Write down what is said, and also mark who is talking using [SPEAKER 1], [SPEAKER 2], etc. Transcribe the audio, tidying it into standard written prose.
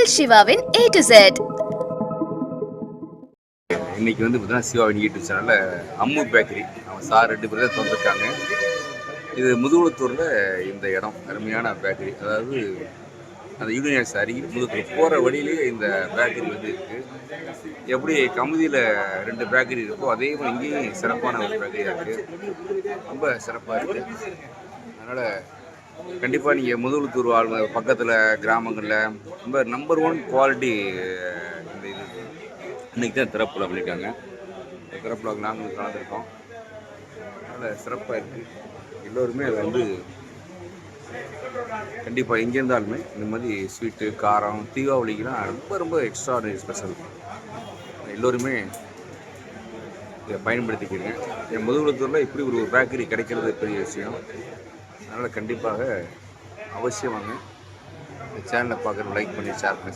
[SPEAKER 1] உங்கள் சிவாவின் A to Z.
[SPEAKER 2] இன்னைக்கு வந்து பார்த்தீங்கன்னா சிவாவின் யூடியூப் சேனலில் அம்மு பேக்கரி அவன் சார் 2 பேர் தான் திறந்துருக்காங்க. இது முதுகுளத்தூரில் இந்த இடம் அருமையான பேக்கரி. அதாவது அந்த யூனியன்ஸ் அருகில் முதுகுளத்தூர் போகிற வழியிலேயே இந்த பேக்கரி வந்து இருக்குது. எப்படி கமுதியில் 2 பேக்கரி இருக்கோ அதே மாதிரி இங்கேயும் சிறப்பான ஒரு பேக்கரியாக இருக்குது. ரொம்ப சிறப்பாக இருக்குது. அதனால் கண்டிப்பாக நீங்கள் முதுகுளத்தூர் வாழ் பக்கத்தில் கிராமங்களில் ரொம்ப நம்பர் 1 குவாலிட்டி இந்த இது இன்றைக்கி தான் திறப்புல பண்ணியிருக்காங்க. திறப்புல நாங்களும் கலந்துருக்கோம். அதனால் சிறப்பாக இருக்குது. எல்லோருமே அதை வந்து கண்டிப்பாக எங்கே இருந்தாலுமே இந்த மாதிரி ஸ்வீட்டு காரம் தீபாவளிக்கெலாம் ரொம்ப ரொம்ப எக்ஸ்ட்ராடனரி ஸ்பெஷல். எல்லோருமே இதை பயன்படுத்திக்கிறீங்க. என் முதுகுளத்தூரில் இப்படி ஒரு பேக்கரி கிடைக்கிறது பெரிய விஷயம். அதனால் கண்டிப்பாக அவசியம் வாங்க. இந்த சேனலை பார்க்குற லைக் பண்ணி ஷேர் பண்ணி